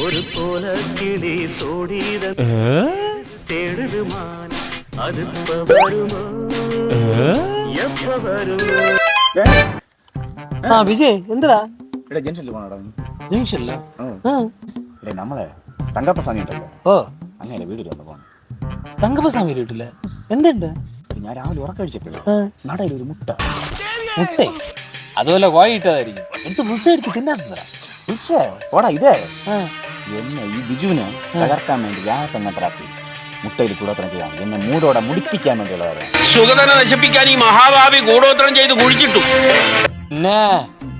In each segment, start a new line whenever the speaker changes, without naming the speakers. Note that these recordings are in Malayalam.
ஒரு போல கிளி சோடித தேடுது மான் அது வருமோ எப்ப வருமோ
ആ വിജയ് എന്തിടാ
ഇവിടെ ജംഗ്ഷനിൽ പോകണടാ.
ജംഗ്ഷനില്ല
ഇവിടെ നമ്മളെ തങ്കപ്പസ്വാമി ഉണ്ടല്ലോ,
ഓ
അങ്ങനെ വീട്ടിൽ വന്ന് പോകണം.
തങ്കപ്പസ്വാമി വീട്ടില് എന്തുണ്ട്?
ഞാൻ രാവിലെ ഉറക്കഴിച്ചപ്പോഴേ നടയിൽ ഒരു മുട്ട.
മുട്ടേ അതുപോലെ കോയിട്ടതായിരിക്കും. എടുത്ത് മുട്ട അടിച്ച് തിന്നാ
ഓടാ ഇതേ എന്നെ ഈ ബിജുവിനെ തകർക്കാൻ വേണ്ടി രാപ്പങ്ങത്രാക്കി മുട്ടയിൽ കൂടോത്രം ചെയ്യാൻ എന്നെ മൂടോടെ മുടിപ്പിക്കാൻ വേണ്ടിയുള്ളതാണ്.
സുഗതനെ നശിപ്പിക്കാൻ ഈ മഹാഭാവി കൂടോത്രം ചെയ്ത് കുഴിച്ചിട്ടു.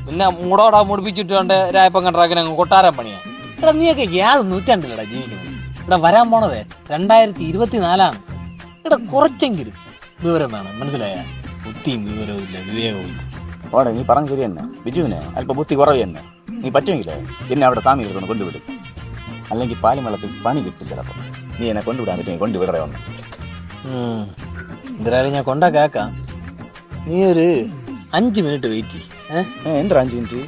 പിന്നെ മൂടോടാ മുടിപ്പിച്ചിട്ടുണ്ട് രായപ്പം കണ്ടാക്കിനെ കൊട്ടാരം പണിയാ. ഇവിടെ നീയൊക്കെ യാത് നൂറ്റാണ്ടിലടാ ജീവിക്കുന്നത്. ഇവിടെ വരാൻ പോണത് 2024 ഇവിടെ കുറച്ചെങ്കിലും വിവരം വേണം, മനസ്സിലായ? ബുദ്ധിയും വിവരവും ഇല്ല, വിവേകവും ഇല്ല.
ഓടെ നീ പറഞ്ഞു ശരി തന്നെ, ബിജുവിനെ അല്പം ബുദ്ധി കുറവ് തന്നെ. നീ പറ്റുമെങ്കിലേ എന്നെ അവിടെ സ്വാമി എടുത്തോണ്ട് കൊണ്ടുവിടും, അല്ലെങ്കിൽ പാലും വെള്ളത്തിൽ പണി കിട്ടില്ല. ചിലപ്പോൾ നീ എന്നെ കൊണ്ടുവിടാൻ പറ്റുമെങ്കിൽ കൊണ്ടുവിടറേ വന്നു.
എന്തായാലും ഞാൻ കൊണ്ടാക്കാം. നീ ഒരു 5 മിനിറ്റ് വെയിറ്റ് ചെയ്യും.
എന്താ 5 മിനിറ്റ്?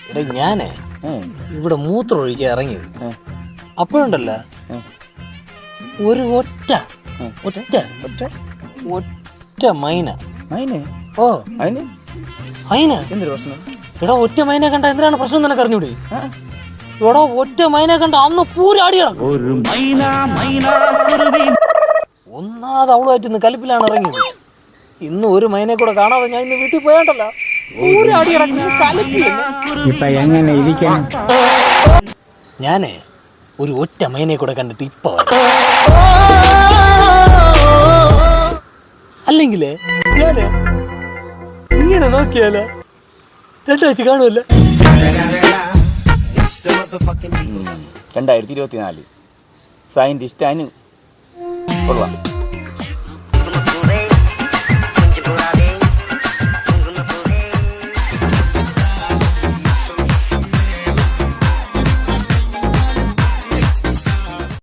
ഇവിടെ ഞാനേ ഇവിടെ മൂത്രം ഒഴിക്കാൻ ഇറങ്ങിയത് അപ്പോഴുണ്ടല്ല ഒരു ഒറ്റ ഒറ്റ ഒറ്റ ഒറ്റ മൈന.
മൈനെ?
ഓ
അതിന്
മൈന
എന്തൊരു പ്രശ്നം?
ഇവിടെ ഒറ്റ മൈനെ കണ്ട എന്തിനാണ് പ്രശ്നം നിനക്ക് അറിഞ്ഞൂടെ? ഇവിടെ ഒറ്റ മൈനെ കണ്ട അന്ന് പൂരാടി കിടക്കും. ഒന്നാമത് അവളുമായിട്ട് ഇന്ന് കലിപ്പിലാണ് ഇറങ്ങിയത്. ഇന്ന് ഒരു മൈനെ കൂടെ കാണാതെ ഞാൻ ഇന്ന് വീട്ടിൽ പോയാണ്ടല്ലോ, പൂരാടി കിടക്കുന്ന കലിപ്പി.
ഇപ്പൊ എങ്ങനെ ഇരിക്കണം?
ഞാനേ ഒരു ഒറ്റ മൈനെ കൂടെ കണ്ടിട്ട് ഇപ്പൊ അല്ലെങ്കിലേ ഞാന് ഇങ്ങനെ നോക്കിയാലോ 2 ആഴ്ച കാണുമല്ലോ.
2024 സയന്റിസ്റ്റ് അനു കൊള്ളാം.